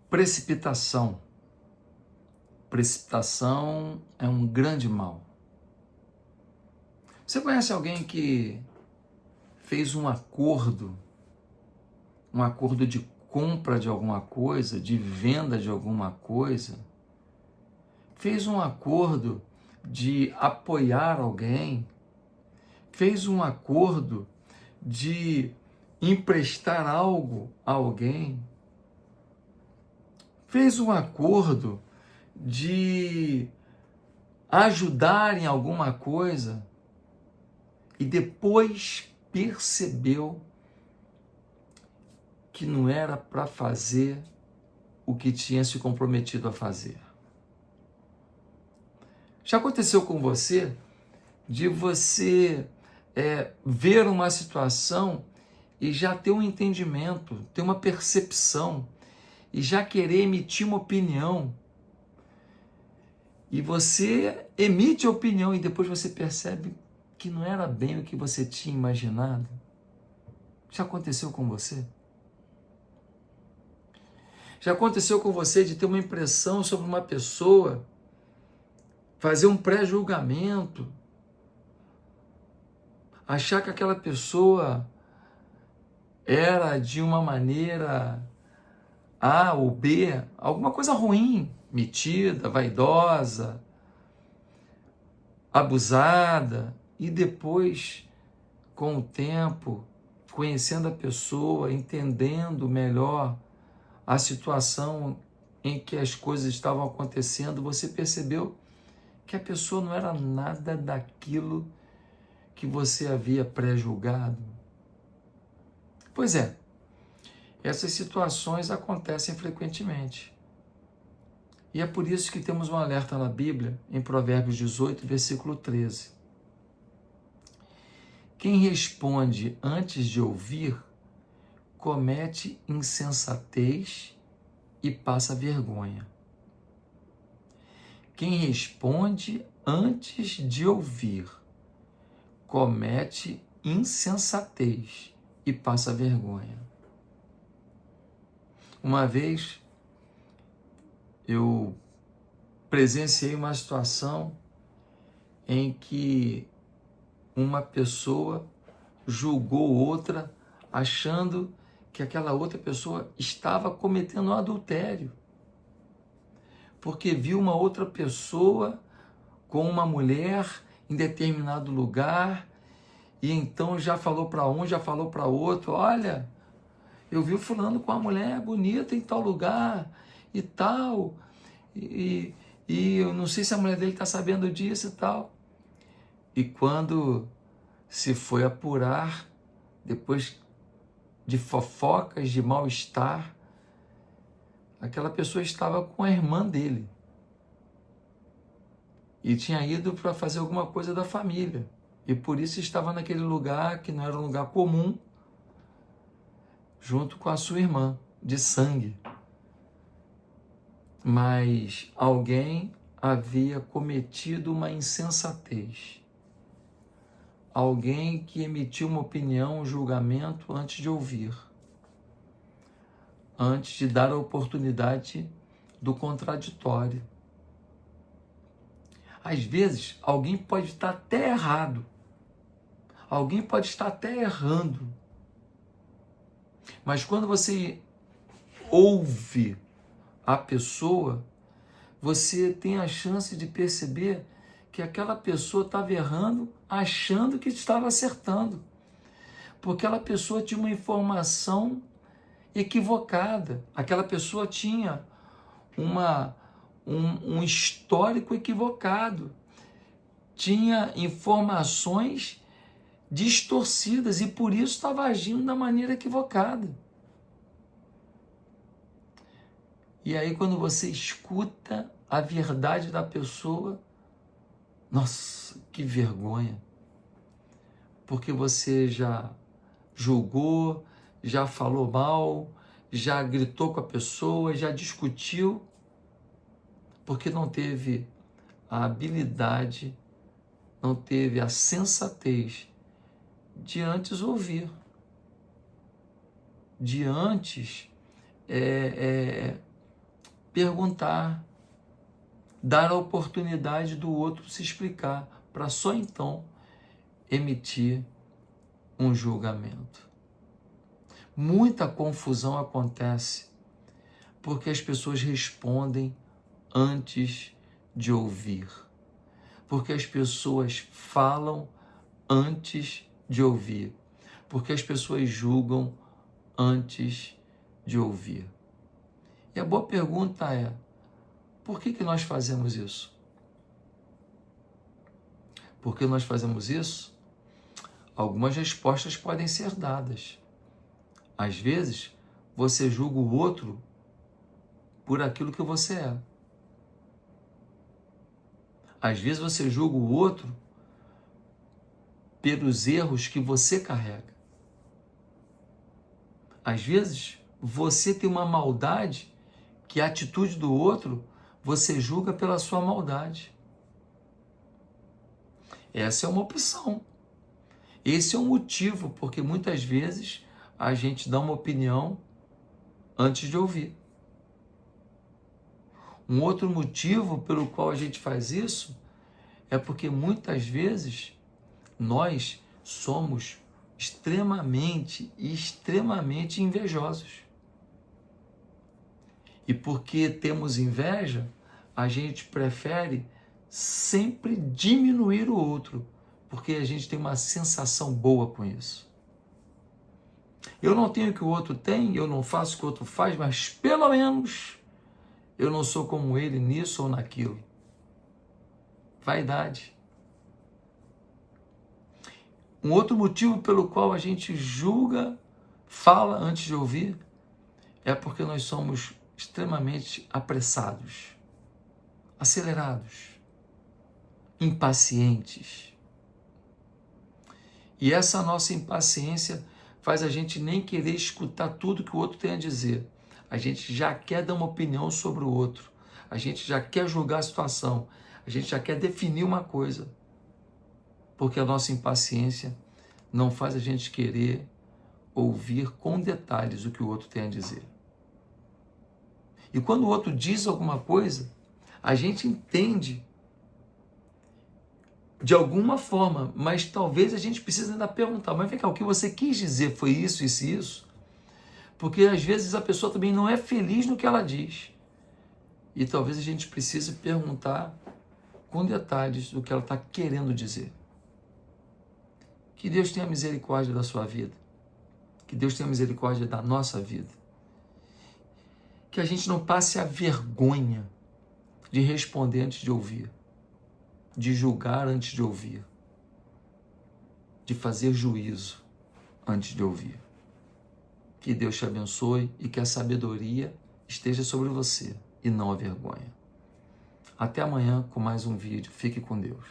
Precipitação. Precipitação é um grande mal. Você conhece alguém que fez um acordo de compra de alguma coisa, de venda de alguma coisa, fez um acordo de apoiar alguém, fez um acordo de emprestar algo a alguém, fez um acordo de ajudar em alguma coisa e depois percebeu que não era para fazer o que tinha se comprometido a fazer. Já aconteceu com você de você ver uma situação e já ter um entendimento, ter uma percepção e já querer emitir uma opinião, e você emite a opinião e depois você percebe que não era bem o que você tinha imaginado? Já aconteceu com você? Já aconteceu com você de ter uma impressão sobre uma pessoa, fazer um pré-julgamento, achar que aquela pessoa era de uma maneira A ou B, alguma coisa ruim, metida, vaidosa, abusada, e depois, com o tempo, conhecendo a pessoa, entendendo melhor a situação em que as coisas estavam acontecendo, você percebeu que a pessoa não era nada daquilo que você havia pré-julgado. Pois é, essas situações acontecem frequentemente. E é por isso que temos um alerta na Bíblia, em Provérbios 18, versículo 13. Quem responde antes de ouvir, comete insensatez e passa vergonha. Quem responde antes de ouvir, comete insensatez e passa vergonha. Uma vez eu presenciei uma situação em que uma pessoa julgou outra, achando que aquela outra pessoa estava cometendo um adultério, porque viu uma outra pessoa com uma mulher em determinado lugar, e então já falou para um, já falou para outro: olha, eu vi o fulano com uma mulher bonita em tal lugar e tal, e eu não sei se a mulher dele está sabendo disso e tal. E quando se foi apurar, depois de fofocas, de mal-estar, aquela pessoa estava com a irmã dele e tinha ido para fazer alguma coisa da família, e por isso estava naquele lugar que não era um lugar comum, junto com a sua irmã de sangue. Mas alguém havia cometido uma insensatez. Alguém que emitiu uma opinião, um julgamento antes de ouvir, antes de dar a oportunidade do contraditório. Às vezes, alguém pode estar até errado, alguém pode estar até errando, mas quando você ouve a pessoa, você tem a chance de perceber que aquela pessoa estava errando, achando que estava acertando, porque aquela pessoa tinha uma informação equivocada, aquela pessoa tinha um histórico equivocado, tinha informações distorcidas e por isso estava agindo da maneira equivocada. E aí, quando você escuta a verdade da pessoa, nossa, que vergonha, porque você já julgou, já falou mal, já gritou com a pessoa, já discutiu, porque não teve a habilidade, não teve a sensatez de antes ouvir, de antes perguntar, dar a oportunidade do outro se explicar, para só então emitir um julgamento. Muita confusão acontece porque as pessoas respondem antes de ouvir, porque as pessoas falam antes de ouvir, porque as pessoas julgam antes de ouvir. E a boa pergunta é: por que nós fazemos isso? Por que nós fazemos isso? Algumas respostas podem ser dadas. Às vezes, você julga o outro por aquilo que você é. Às vezes, você julga o outro pelos erros que você carrega. Às vezes, você tem uma maldade que a atitude do outro você julga pela sua maldade. Essa é uma opção. Esse é um motivo porque muitas vezes a gente dá uma opinião antes de ouvir. Um outro motivo pelo qual a gente faz isso é porque muitas vezes nós somos extremamente invejosos. E porque temos inveja, a gente prefere sempre diminuir o outro, porque a gente tem uma sensação boa com isso. Eu não tenho o que o outro tem, eu não faço o que o outro faz, mas pelo menos eu não sou como ele nisso ou naquilo. Vaidade. Um outro motivo pelo qual a gente julga, fala antes de ouvir, é porque nós somos extremamente apressados, acelerados, impacientes. E essa nossa impaciência faz a gente nem querer escutar tudo que o outro tem a dizer. A gente já quer dar uma opinião sobre o outro. A gente já quer julgar a situação. A gente já quer definir uma coisa. Porque a nossa impaciência não faz a gente querer ouvir com detalhes o que o outro tem a dizer. E quando o outro diz alguma coisa, a gente entende de alguma forma, mas talvez a gente precise ainda perguntar, mas vem cá, o que você quis dizer foi isso, isso e isso? Porque às vezes a pessoa também não é feliz no que ela diz. E talvez a gente precise perguntar com detalhes do que ela está querendo dizer. Que Deus tenha misericórdia da sua vida. Que Deus tenha misericórdia da nossa vida. Que a gente não passe a vergonha de responder antes de ouvir, de julgar antes de ouvir, de fazer juízo antes de ouvir. Que Deus te abençoe e que a sabedoria esteja sobre você e não a vergonha. Até amanhã com mais um vídeo. Fique com Deus.